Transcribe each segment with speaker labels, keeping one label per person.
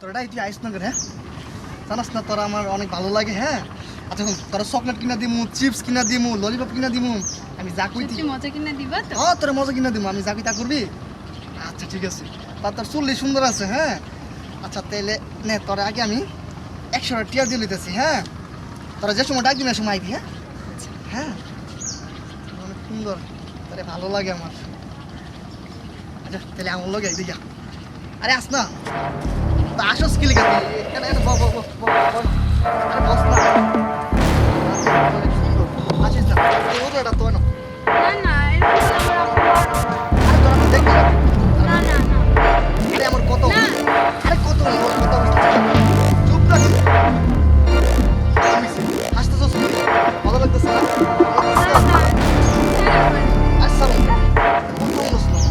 Speaker 1: তোরা তুই আইস না হ্যাঁ জানাস না তোরা আমার অনেক ভালো লাগে হ্যাঁ আচ্ছা তোরা চকলেট কিনা দিমু চিপস কিনা দিমু ললিপপ কিনা দিমু আমি যা কই
Speaker 2: সত্যি মজা কিনা দিবা তো
Speaker 1: হ্যাঁ তোরা মজা কিনা দিমু আমি যা কই তা করবি আচ্ছা ঠিক আছে তোর চুল্লি সুন্দর আছে হ্যাঁ আচ্ছা তাইলে নে তোরা আগে আমি 100 টিয়া দিয়ে লইতেছি হ্যাঁ তোরা যে সময় ডাক দিন সময় আইবি হ্যাঁ হ্যাঁ অনেক সুন্দর তোরে ভালো লাগে আমার আচ্ছা তাহলে আমার লগে আইবি যা আরে আস না আসো স্কিল গেছে এখানে আরে বস না আসিস না ওটা এটা তো না
Speaker 2: না এরকম
Speaker 1: আরে তোরা আমার দেখবি
Speaker 2: না না না
Speaker 1: আরে আমার কত
Speaker 2: না।
Speaker 1: আরে কত চুপ থাক আসতেছস ভালো লাগতেছে না আচ্ছা কত মুসলিম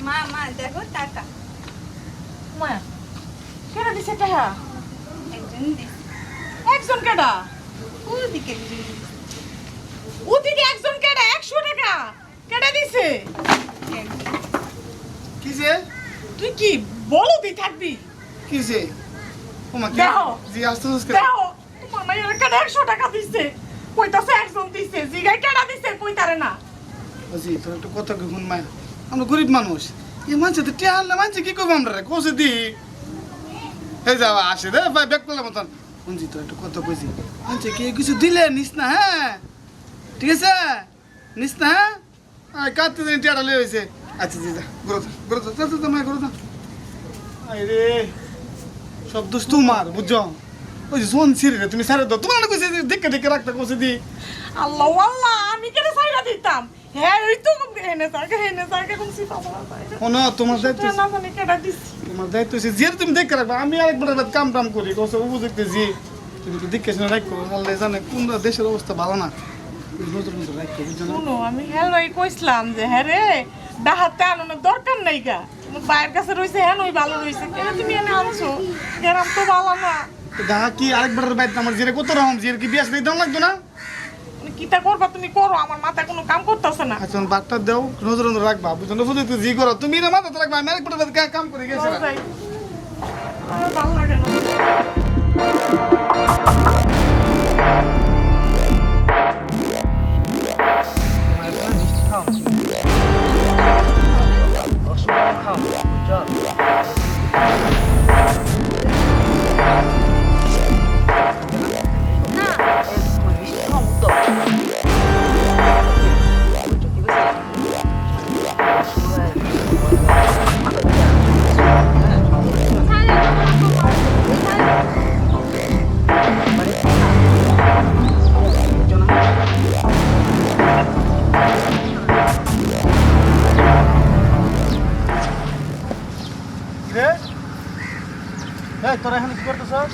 Speaker 2: মা মা দেখো টাকা
Speaker 3: মা কেডা দিছে টাকা
Speaker 2: একজন দিছে
Speaker 3: একজন কেডা
Speaker 2: ওদিকে একজন দিছে।
Speaker 3: ওদিকে একজন কেডা 100 টাকা কেডা দিছে
Speaker 1: কিসে
Speaker 3: তুই কি বলদি থাকবি
Speaker 1: কিসে ওমা কি
Speaker 3: দেখো।
Speaker 1: জি আসতেছস কে
Speaker 3: দেখো তোমার মাইয়ের কেডা 100 টাকা দিছে কইতাছে একজন দিছে জিগাই কেডা দিছে কইতারে না
Speaker 4: জি তোর একটু কথা গুন মায়া আমরা গরিব মানুষ এই মানুষ তো টিয়া আনলে মানুষ কি করবো আমরা কোসে দি এই যাওয়া আসে রে ভাই ব্যাগ পেলাম মতন শুনছি তোর একটু কথা কইছি মানুষ কি কিছু দিলে নিস না হ্যাঁ ঠিক আছে নিস না হ্যাঁ আর কাটতে দিন টিয়াটা লিয়ে হয়েছে আচ্ছা জি যা ঘুরো তো মায় ঘুরো তো আই রে সব দোষ তোমার বুঝছো ওই যে শোন ছিড়ে তুমি সারে দাও তোমার না কইছে দেখে দেখে রাখতে কোসে দি
Speaker 3: আল্লাহ আল্লাহ আমি কেডা সাইরা দিতাম হ্যাঁ ওই তো হেনে সাকে কোন সিতা বলা
Speaker 4: শোনো তোমার দায়িত্ব
Speaker 3: না জানি কেডা দিছে
Speaker 4: তোমার দায়িত্ব হচ্ছে যে তুমি দেখে রাখবে আমি আরেকবার কাম টাম করি কত উপযুক্ত যে তুমি তো দেখে শুনে রাখো আল্লাহ জানে কোন দেশের অবস্থা ভালো না নজর নজর রাখো বুঝছো না
Speaker 3: শুনো আমি হেলই কইছিলাম যে হ্যাঁ রে ডাহাতে আনানোর দরকার নাই গা তোমার বাইরের কাছে রইছে হ্যাঁ ওই ভালো রইছে কেন তুমি এনে আনছো গেরাম তো ভালো না
Speaker 4: তো দেখা কি আরেকবার বাইরে আমার জিরে কত রকম জিরে কি বিয়াস দিতে লাগতো না
Speaker 3: তুমি কিটা করবা তুমি করো আমার মাথায় কোনো কাম করতেছে না
Speaker 4: আচ্ছা বাটটা দাও নজর নজর রাখবা বুঝছো না উপযুক্ত জি করো তুমি না মাথাতে রাখবা আমি আরেকবার কাম করে গেছি
Speaker 3: যাই। আমার ভালো লাগে না
Speaker 4: রে এই তোরা এখানে কি করতেছস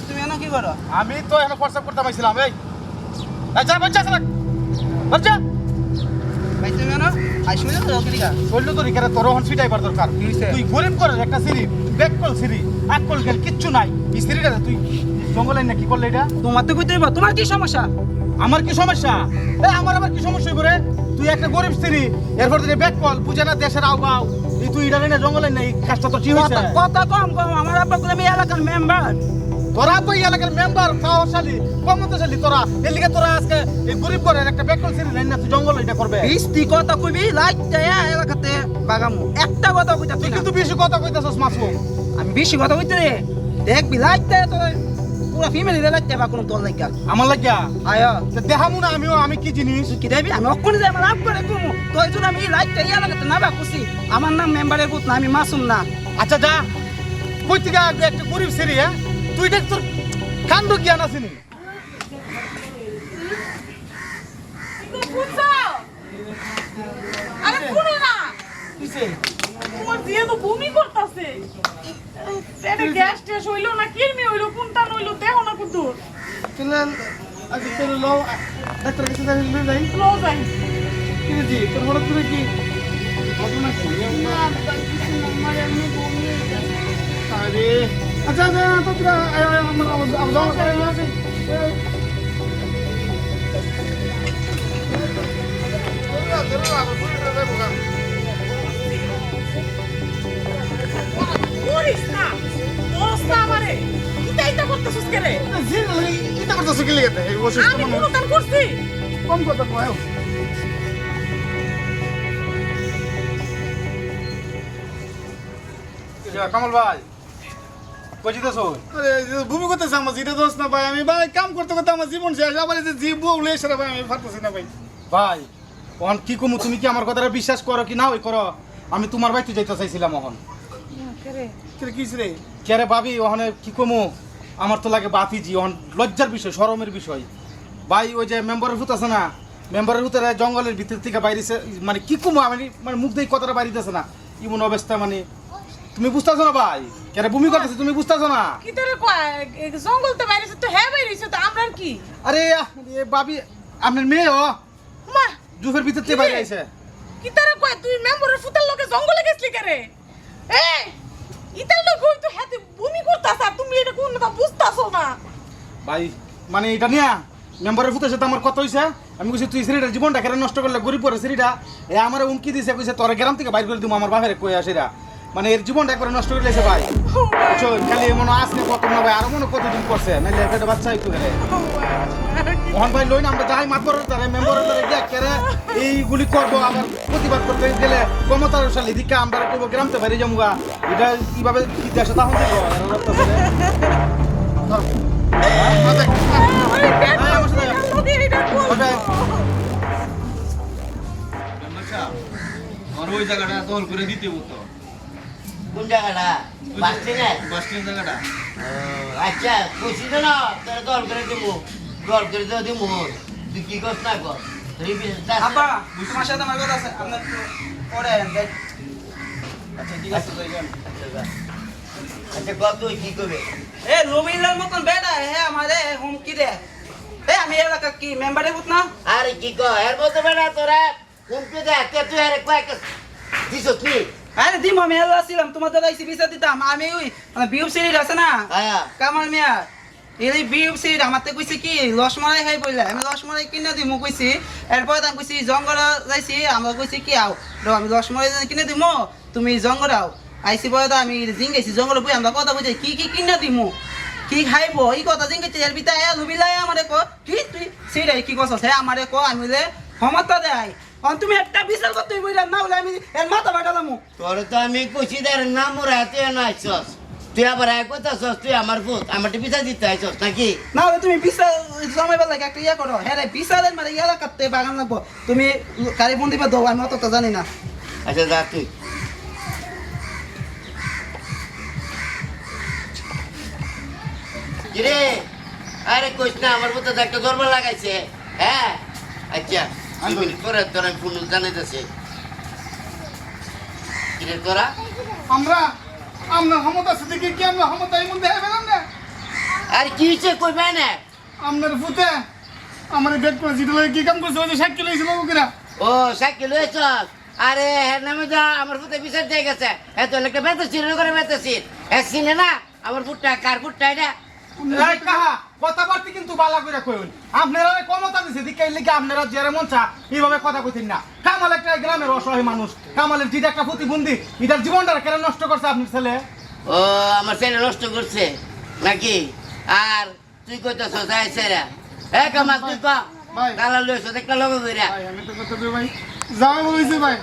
Speaker 1: তুমি এনে কি করো
Speaker 4: আমি তো এখানে প্রস্তাব করতে পাইছিলাম এই যা বাচ্চা আসলে বাচ্চা
Speaker 1: ভাই তুমি এনে আইসো না রকিরিকা
Speaker 4: বললো তো রিকারে তোর হন ফিটাইবার দরকার তুই গরিব করে একটা সিঁড়ি ব্যাককল সিঁড়ি আকল গেল কিচ্ছু নাই এই সিঁড়িটা তুই জঙ্গলে না কি করলে এটা
Speaker 1: তোমার তো কইতে হইবা তোমার কি সমস্যা
Speaker 4: আমার কি সমস্যা এই আমার আবার কি সমস্যা করে তুই একটা গরিব স্ত্রী এরপর তুই ব্যাককল বুঝে না দেশের আওগাও এই তুই এটা না জঙ্গলে নেই কাজটা তো ঠিক হয়েছে
Speaker 1: কথা কম কম আমার আব্বা কইলে আমি এলাকার মেম্বার
Speaker 4: তোরা তো এই এলাকার মেম্বার পাওয়ারশালী ক্ষমতাশালী তোরা এর লিগে তোরা আজকে এই গরিব করে একটা ব্যাককল সিঁড়ি নেই না তুই জঙ্গল এটা করবে
Speaker 1: বিস্তি কথা কইবি লাইট দেয়া এলাকাতে বাগামু একটা কথা কইতা
Speaker 4: তুই কিন্তু বেশি কথা কইতাছস মাসুম
Speaker 1: আমি বেশি কথা কইতে রে দেখবি লাইট দেয়া তো পুরা ফ্যামিলি লাইট দেবা কোন তোর লাগা
Speaker 4: আমার লাগিয়া
Speaker 1: আয়া
Speaker 4: দেখামু না আমি কি জিনিস
Speaker 1: কি দেবি আমি অক্ষণে যাই আমার আব্বারে কমু তো এই জন্য আমি লাইট দেয়া এলাকাতে না বা খুশি আমার নাম মেম্বারের পুত না আমি মাসুম না
Speaker 4: আচ্ছা যা কই থেকে একটা গরিব সিঁড়ি হ্যাঁ তুই দেখ তোর কাণ্ড জ্ঞান আসেনি
Speaker 3: বুঝছো আরে শুনো না
Speaker 4: কিসে
Speaker 3: তোমার দিয়ে তো বমি করতেছে এটা গ্যাস টেস হইলো না কিরমি হইলো কোনটা হইলো দেখো না কুদুর
Speaker 4: তাহলে আচ্ছা তাহলে লও ডাক্তার কাছে যাই
Speaker 3: লো যাই
Speaker 4: কি জি তোর হঠাৎ করে কি ঘটনা কি আরে আচ্ছা আচ্ছা তো তোরা আমার যাও
Speaker 3: করিস না বস্তা আমারে কিটা করতেছিস কে রে
Speaker 4: এটা করতেছো কি লিখে এই বসে
Speaker 3: আমি কোনো কাম করছি
Speaker 4: কম কথা কয়
Speaker 5: কামাল ভাই কইছিতেছ
Speaker 4: আরে ভূমি করতেছে আমার জিতে দোষ না ভাই আমি ভাই কাম করতে করতে আমার জীবন শেষ আবার এই যে জীব বউলে এসে ভাই আমি পারতেছি না ভাই
Speaker 5: ভাই অহন কি কমু তুমি কি আমার কথাটা বিশ্বাস করো কি না ওই করো আমি তোমার বাড়িতে যাইতে চাইছিলাম অহন
Speaker 4: কি রে
Speaker 5: কে রে ভাবি ওখানে কি কমু আমার তো লাগে বাতিজি অহন লজ্জার বিষয় শরমের বিষয় ভাই ওই যে মেম্বারের ভূত আছে না মেম্বারের ভূতের জঙ্গলের ভিতর থেকে বাইরেছে মানে কি কমু আমি মানে মুখ দিয়ে কথাটা বাইরেছে না এমন অবস্থা মানে তুমি বুঝতেছো না ভাই কেন ভূমি করতেছে তুমি বুঝতেছো না
Speaker 3: কিটারে কয় জঙ্গল তো বাইরে তো হ্যাঁ বাইরেছে তো আমরা কি
Speaker 5: আরে ভাবি আপনার মেয়ে ও
Speaker 3: মা
Speaker 5: জুফের ভিতর থেকে বাইরে আইছে
Speaker 3: কিটারে কয় তুই মেম্বারের ফুতার লগে জঙ্গলে গেছলি কে রে এই ইতার লোক হই তো হাতে ভূমি করতাছ আর তুমি এটা কোন না বুঝতাছো না
Speaker 5: ভাই মানে এটা নিয়া মেম্বারের ভূতের সাথে আমার কথা হইছে আমি কইছি তুই সিরিটার জীবনটা কেন নষ্ট করলে গরিব পরে সিরিটা আমারে উমকি দিছে কইছে তোর গ্রাম থেকে বাইর করে দিমু আমার বাপের কই আসেরা মানে এর জীবনটা একবার নষ্ট করে দিয়েছে ভাই চল খালি মনে আজকে কত না ভাই আরো মনে কতদিন করছে নাইলে একটা বাচ্চা একটু গেলে মোহন ভাই লইন আমরা যাই মাত করে তারে মেম্বারের তারে গিয়া কেরে এইগুলি করবো আবার প্রতিবাদ করতে গেলে ক্ষমতাশালী দিকে আমরা করবো গ্রামতে বাইরে যাবো এটা কিভাবে কি দেশে তখন দেখো
Speaker 6: ওই জায়গাটা দখল করে দিতে হতো
Speaker 7: কোন জায়গাটা বাস স্ট্যান্ড
Speaker 6: বাস স্ট্যান্ড জায়গাটা
Speaker 7: আচ্ছা খুশি তো না তোর দল করে দিবো দল করে তো দিবো তুই কি করছ না কর
Speaker 6: আব্বা তোমার সাথে আমার কথা আছে আপনার তো পরে দেখ আচ্ছা ঠিক আছে তো যান
Speaker 7: আচ্ছা কর তুই কি করবে
Speaker 8: এ রবিলের মতন বেটা হে আমারে হুমকি দে এ আমি এলাকা কি মেম্বারে বুত না
Speaker 7: আরে কি কর এর মতো বেড়া তোরা হুমকি দে তুই আরে কয়েক দিছ তুই
Speaker 8: আরে দিম আমি এলা ছিলাম তোমাদের আইসি বিচা দিতাম আমি ওই বিউপ সিরিজ আছে না
Speaker 7: হ্যাঁ
Speaker 8: কামাল মিয়া এই বিউপ সিরিজ আমাতে কইছে কি লসমরাই খাই বইলা আমি লসমরাই কিনে দিমু কইছি এরপর আমি কইছি জঙ্গল যাইছি আমরা কইছি কি আও আমি লসমরাই কিনে দিমু তুমি জঙ্গল আও আইসি বয় আমি জিঙ্গাইছি জঙ্গল বই আমরা কথা বুঝাই কি কি কিনে দিমু কি খাইবো এই কথা জিঙ্গাইছি এর ভিতরে লুবিলাই আমারে কো কি তুই সিরাই কি কছস হে আমারে কো আমি যে ক্ষমতা দেয় তুমি একটা বিচার করতে বইলা না হলে আমি এর মাথা বাটালামু
Speaker 7: তোর তো আমি কইছি তার নাম মোরা তুই না আইছস তুই আবার এক কথা সস তুই আমার পুত আমার টিপিটা দিতে আইছস নাকি
Speaker 8: না হলে তুমি বিচার সময় বেলা একটা ইয়া করো হ্যাঁ বিচারের মানে ইয়া কাটতে বাগান লাগবো তুমি কারি বন্দি বা দাও আমি অতটা জানি না
Speaker 7: আচ্ছা যা তুই কিরে আরে কইস না আমার পুত একটা গর্ব লাগাইছে হ্যাঁ আচ্ছা দুই মিনিট পরে তোরা ফোন জানাইতেছে কিরে তোরা
Speaker 4: আমরা ক্ষমতা আছে দেখি কি আমরা ক্ষমতা এমন দেখে পেলাম না
Speaker 7: আর কি হয়েছে কইবে না
Speaker 4: আপনার ফুটে আমার বেড করে জিতে কি কাম করছে ওই যে সাইকেল হয়েছে বাবু কিনা
Speaker 7: ও সাইকেল হয়েছ আরে হ্যাঁ নামে যা আমার ফুটে বিচার দিয়ে গেছে এত লোকে বেঁচেছিল করে বেঁচেছিল এক চিনে না আমার ফুটটা কার ফুটটা এটা
Speaker 5: এই কাহা কথাবার্তা কিন্তু বালা কইরা কইন আপনারা ক্ষমতা দিছে দিকে লিখে আপনারা জেরে মনসা এইভাবে কথা কইতেন না কামাল একটা গ্রামের অসহায় মানুষ কামালের জিটা একটা প্রতিবন্ধী এটার জীবনটা কেন নষ্ট করছে আপনার ছেলে
Speaker 7: ও আমার ছেলে নষ্ট করছে নাকি আর তুই কইতেছ যাই ছেড়া এক আমার তুই পা
Speaker 4: ভাই।
Speaker 7: গালা লইছ একটা লগো কইরা
Speaker 4: ভাই আমি তো কথা দিই ভাই যাও বলেছি ভাই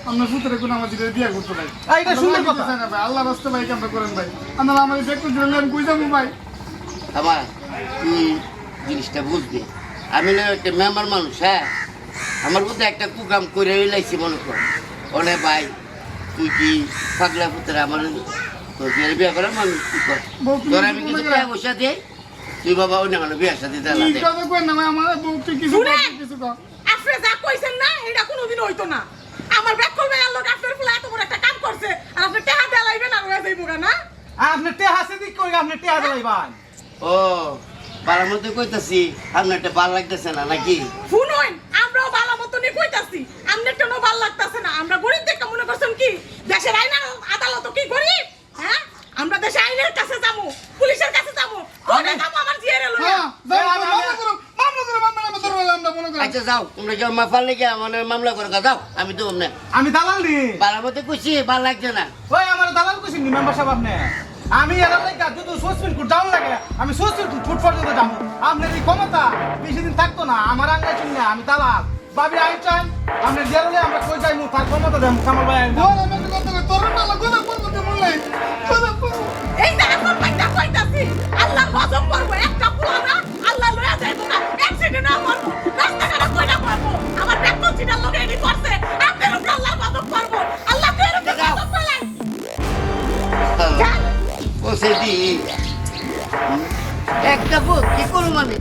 Speaker 4: আমরা ফুটে কোন আমার জিতে বিয়া করতে ভাই
Speaker 5: এইটা সুন্দর কথা
Speaker 4: না ভাই আল্লাহ রাস্তা ভাই কামটা করেন ভাই আমরা আমার বেড করে দিলে আমি কই যাবো ভাই
Speaker 7: আবার তুই জিনিসটা বুঝবি আমি না একটা মেম্বার মানুষ হ্যাঁ আমার মধ্যে একটা কুকাম করে লাইছি মনে কর ওনে ভাই তুই কি পাগলা পুত্র আমার তোর বিয়ে করার মানুষ কি কর
Speaker 4: বউ, তুমি
Speaker 7: তোর আমি
Speaker 4: কি
Speaker 7: কিছু
Speaker 4: মনে
Speaker 7: টাকা পয়সা দিই তুই বাবা অন্য কোনো বিয়ের সাথে দেলা
Speaker 4: কি
Speaker 7: দে
Speaker 4: কথা কই না ভাই আমার বউ তুই কিছু
Speaker 3: শুনে।
Speaker 4: কর, কিছু কর
Speaker 3: আপনি যা কইছেন না এটা কোনোদিন হইতো না আমার ব্যাক করবে আর লোক আপনার ফুলা এত বড় একটা কাম করছে আর আপনি টাকা দেয়া লাইবেন আর হয়ে যাইবো না
Speaker 5: আপনি টেহা আছে দিক কই আপনি টেহা দেবাইবান
Speaker 7: ও বালার মধ্যে কইতাছি আপনার একটা ভালো লাগতেছে না নাকি
Speaker 3: শুনুন আমরাও ভালো মতনই কইতাছি আমনে কেন ভালো লাগতাছে না আমরা গরিব দেখে মনে করছেন কি দেশের আইন আর আদালত কি গরিব হ্যাঁ আমরা দেশে আইনের কাছে যাবো পুলিশের কাছে যাবো কোনে যাবো আমার জিয়ারে লইয়া
Speaker 4: হ্যাঁ মামলা করো মামলা ধরো আমরা মনে করি
Speaker 7: আচ্ছা যাও তোমরা যাও মাফাল লেগে আমার মামলা করে যাও আমি তো না
Speaker 5: আমি দালাল নি
Speaker 7: বালার মধ্যে কইছি ভালো লাগছে না
Speaker 5: ওই আমার দালাল কইছি নি মেম্বার সাহেব আপনি আমি এর লাগা যদি সুসপেন্ড করে যাও লাগে আমি সুসপেন্ড ফুট পর্যন্ত যাবো আপনি এই ক্ষমতা বেশি দিন থাকতো না আমার আঙ্গা চিন না আমি দালাল বাবি আই চাই আপনি জেলে আমরা কই যাইমু তার ক্ষমতা দেন কামাল ভাই
Speaker 4: বল আমি কথা কই তোর না লাগো না করব তো মনে কথা
Speaker 3: এই যে এখন পাইতা কইতাছি আল্লাহ গজব করবো একটা পুলানা আল্লাহ লইয়া যাইবো না অ্যাক্সিডেন্ট আমার রাস্তাঘাটে কইরা করবো আমার বেতন চিটার লগে এনি করছে আপনার উপর আল্লাহ গজব করবো আল্লাহ তোর উপর গজব করলেন
Speaker 7: বসে দি একটা বুক কি করব আমি